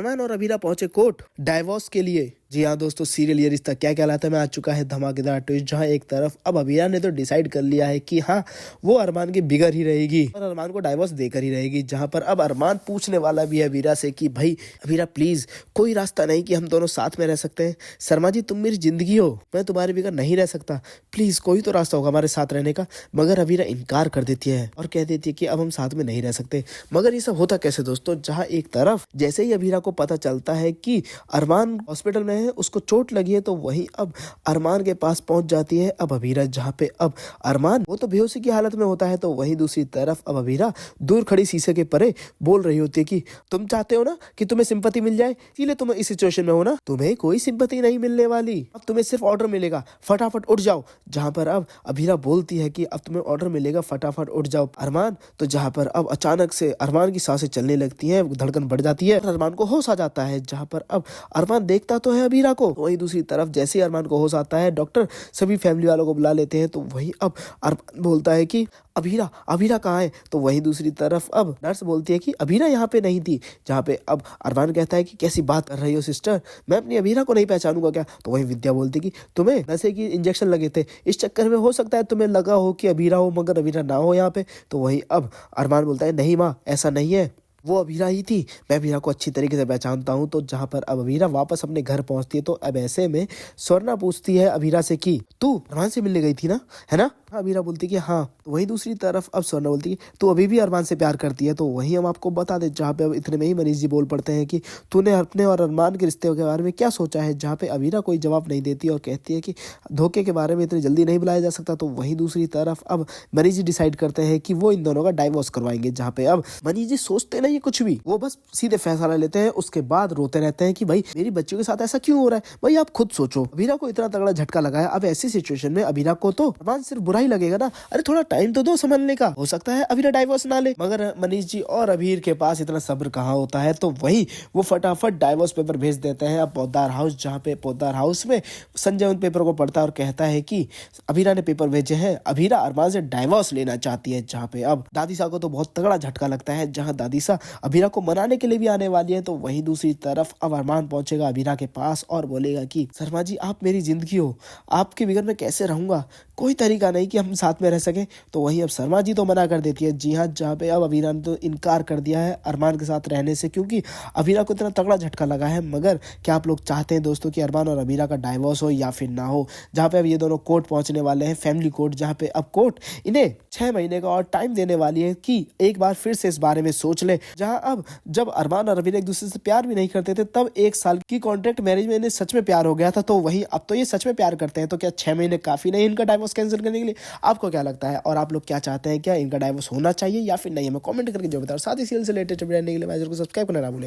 अरमान और अबीरा पहुंचे court divorce के लिए। जी हाँ दोस्तों, सीरियल ये रिश्ता क्या कहलाता है में आ चुका है धमाकेदार ट्विस्ट, जहां एक तरफ अब अबीरा ने तो डिसाइड कर लिया है कि हाँ वो अरमान की बिगड़ ही रहेगी और अरमान को डाइवोर्स देकर ही रहेगी। जहां पर अब अरमान पूछने वाला भी है अबीरा से कि भाई अबीरा प्लीज कोई रास्ता नहीं कि हम दोनों साथ में रह सकते हैं। शर्मा जी तुम मेरी जिंदगी हो, मैं तुम्हारे बिगड़ नहीं रह सकता, प्लीज कोई तो रास्ता होगा हमारे साथ रहने का। मगर अबीरा इनकार कर देती है और कह देती है कि अब हम साथ में नहीं रह सकते। मगर ये सब होता कैसे दोस्तों, जहाँ एक तरफ जैसे ही अबीरा को पता चलता है कि अरमान हॉस्पिटल में है, उसको चोट लगी है, तो वहीं अब अरमान के पास पहुंच जाती है अब अबीरा। जहाँ पे अब अरमान वो तो बेहोशी की हालत में होता है, तो वहीं दूसरी तरफ अब अबीरा दूर खड़ी शीशे के परे बोल रही होती है कि तुम चाहते हो ना कि तुम्हें सिंपैथी मिल जाए, इसलिए तुम इस सिचुएशन में हो ना, तुम्हें कोई सिंपैथी नहीं मिलने वाली, अब तुम्हें सिर्फ ऑर्डर मिलेगा, फटाफट उठ जाओ। जहाँ पर अब अबीरा बोलती है कि अब तुम्हें ऑर्डर मिलेगा, फटाफट उठ जाओ अरमान। तो जहाँ पर अब अचानक से अरमान की सांसें चलने लगती हैं, धड़कन बढ़ जाती है, अरमान को होश आ जाता है। जहाँ पर अब अरमान देखता तो है अबीरा को, वहीं दूसरी तरफ जैसे ही अरमान को होश आता है, डॉक्टर सभी फैमिली वालों को बुला लेते हैं। तो वहीं अब अरमान बोलता है कि अबीरा अबीरा कहाँ है। तो वहीं दूसरी तरफ अब नर्स बोलती है कि अबीरा यहाँ पे नहीं थी। जहाँ पे अब अरमान कहता है कि कैसी बात कर रही हो सिस्टर, मैं अपनी अबीरा को नहीं पहचानूंगा क्या। तो वहीं विद्या बोलती है कि तुम्हें नशे की इंजेक्शन लगे थे, इस चक्कर में हो सकता है तुम्हें लगा हो कि अबीरा हो, मगर अबीरा ना हो यहाँ पे। तो वहीं अब अरमान बोलता है नहीं माँ ऐसा नहीं है, वो अबीरा ही थी, मैं अबीरा को अच्छी तरीके से पहचानता हूँ। तो जहाँ पर अब अबीरा वापस अपने घर पहुंचती है, तो अब ऐसे में स्वर्णा पूछती है अबीरा से कि तू अरमान से मिलने गई थी ना, है ना। अबीरा बोलती कि हाँ। तो वहीं दूसरी तरफ अब स्वर्णा बोलती है तू अभी भी अरमान से प्यार करती है। तो वहीं हम आपको बता दें, जहाँ पे अब इतने में ही मनीष जी बोल पड़ते हैं कि तूने अपने और अरमान के रिश्ते के बारे में क्या सोचा है। जहाँ पे अबीरा कोई जवाब नहीं देती और कहती है कि धोखे के बारे में इतनी जल्दी नहीं बुलाया जा सकता। तो वहीं दूसरी तरफ अब मनीष जी डिसाइड करते हैं कि वो इन दोनों का डाइवोर्स करवाएंगे। जहाँ पे अब मनीष जी सोचते नहीं कुछ भी, वो बस सीधे फैसला लेते हैं, उसके बाद रोते रहते हैं कि भाई मेरी बच्चियों के साथ ऐसा क्यों हो रहा है। भाई आप खुद सोचो, अबीरा को इतना तगड़ा झटका लगा है, अब ऐसी सिचुएशन में अबीरा को तो अरमान सिर्फ बुरा ही लगेगा ना। अरे थोड़ा टाइम तो दो संभलने का, हो सकता है अबीरा डाइवोर्स ना ले। मगर मनीष जी और अबीर के पास इतना सब्र कहाँ होता है, तो वही वो फटाफट डाइवोर्स पेपर भेज देते हैं अब पोद्दार हाउस। जहाँ पे पोद्दार हाउस में संजय उन पेपर को पढ़ता है और कहता है कि अबीरा ने पेपर भेजे हैं, अबीरा अरमान से डाइवोर्स लेना चाहती है। जहाँ पे अब दादी सा को तो बहुत तगड़ा झटका लगता है, जहाँ दादी सा अबीरा को मनाने के लिए भी आने वाली है। तो वहीं दूसरी तरफ अब अरमान पहुंचेगा अबीरा के पास और बोलेगा कि शर्मा जी आप मेरी जिंदगी हो, आपके बिगड़ में कैसे रहूंगा, कोई तरीका नहीं कि हम साथ में रह सके। तो वहीं अब शर्मा जी तो मना कर देती है। जी हाँ, जहाँ पे अब अबीरा ने तो इनकार कर दिया है अरमान के साथ रहने से, क्योंकि अबीरा को इतना तगड़ा झटका लगा है। मगर क्या आप लोग चाहते हैं दोस्तों कि अरमान और अबीरा का डाइवोर्स हो या फिर ना हो। जहाँ पे अब ये दोनों कोर्ट पहुंचने वाले हैं, फैमिली कोर्ट, जहाँ पे अब कोर्ट इन्हें 6 महीने का और टाइम देने वाली है कि एक बार फिर से इस बारे में सोच ले। जहाँ अब जब अरमान और अबीरा एक दूसरे से प्यार भी नहीं करते थे, तब 1 साल की कॉन्ट्रैक्ट मैरिज में इन्हें सच में प्यार हो गया था। तो वहीं अब तो ये सच में प्यार करते हैं, तो क्या 6 महीने काफी नहीं इनका डाइवोर्स कैंसिल करने के लिए। आपको क्या लगता है और आप लोग क्या चाहते हैं, क्या इनका डाइवोर्स होना चाहिए या फिर नहीं, हमें कमेंट करके जो बताओ। साथ ही सीरियल से लेटेस्ट वीडियो जानने के लिए चैनल को सब्सक्राइब करना ना भूलें।